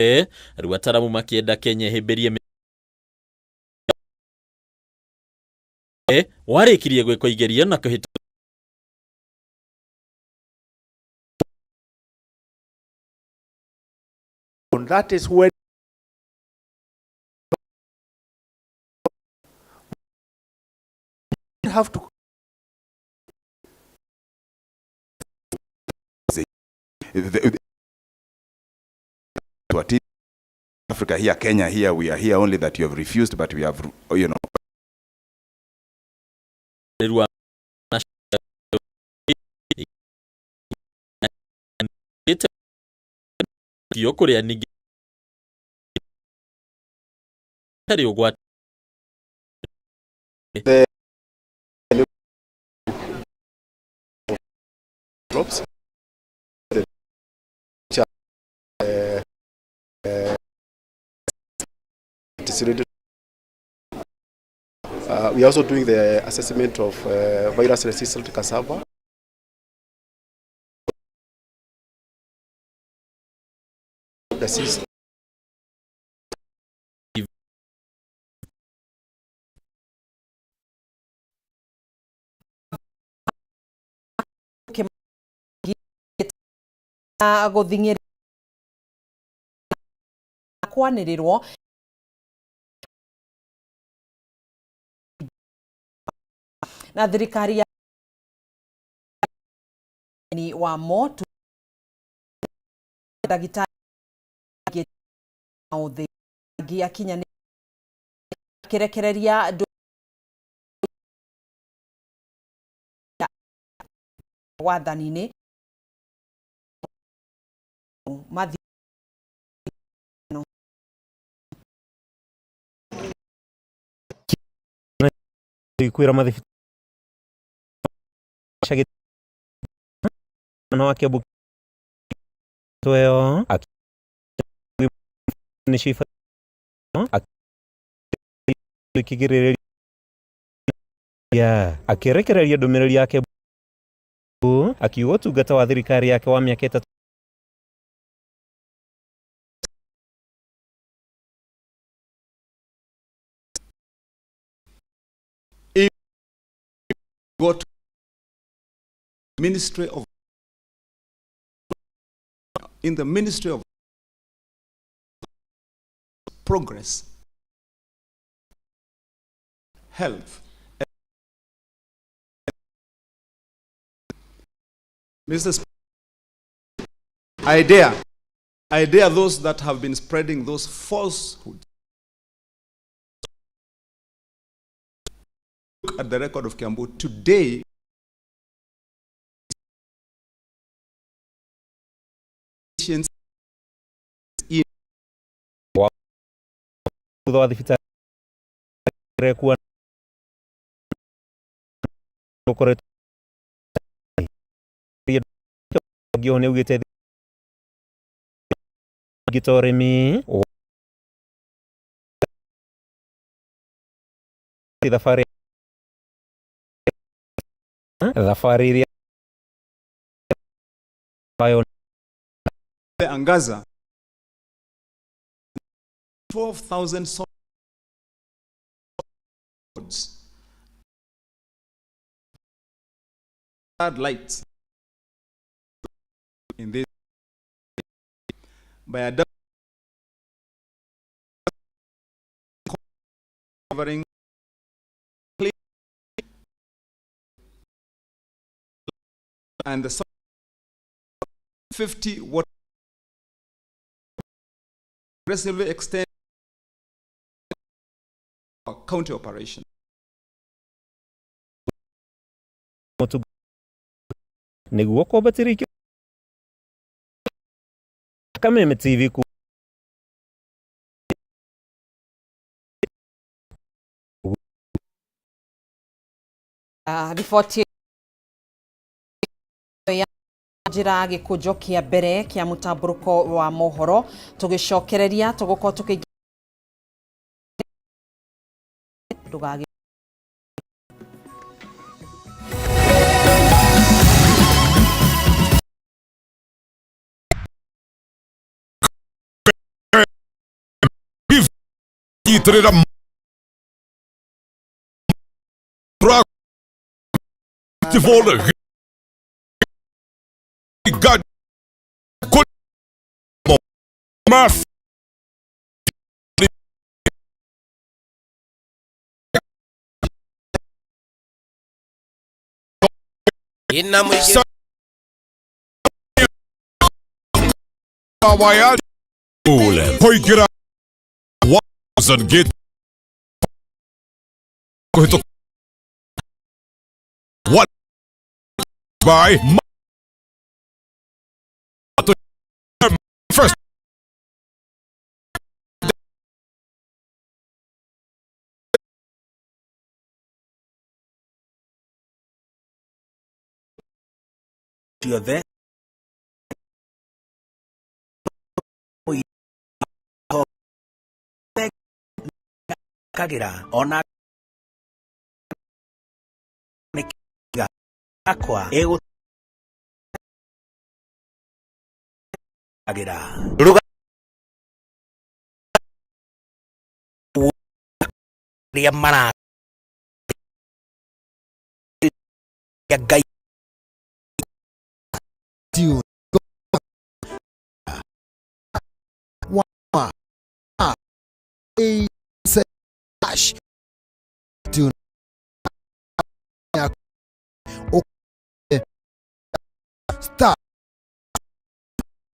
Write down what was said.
rĩu ataramu makĩenda Kenya ĩhĩmbĩrie warĩkirie gwĩkwo igerio na kũhĩtũka. That is when you have to Africa here, Kenya here, we are here only that you have refused, but we have, you know. We are also doing the assessment of virus resistant cassava. Gũthing'ĩra kwanĩrĩrwo na thirikari ya wa motu ndagĩtarĩ ũthĩgi akinya kĩrekereria wathani-inĩ kwĩra mathibitarĩ no akĩambu tweo nĩ cifa akĩgĩrĩrĩria akĩrekereria ndũmĩrĩri yake akiuga ũtungata wa thirikari yake wa mĩaka 3 go to Ministry of in the Ministry of Progress, Health, Mr. I dare those that have been spreading those falsehoods. Look at the record of Kiambu today. wa thibitari kuwa ukoretwo gione ugite gitoremi dhafari bayo Angaza 12,000 swords lights in this by a covering and the 50 water progressively extend our county operation. Niguo kwambatĩria Kameme TV ku riboti ya njira gĩkũnjo kĩa mbere kĩa mũtambũrũko wa mohoro tũgĩcokereria tũgũkorwo tũkĩ itirira festival God good math ina mwige waya ule poikira wasn't get what by first ciothe kagira ona akwa ego kagira ruga ria mara ya gai tiu wa a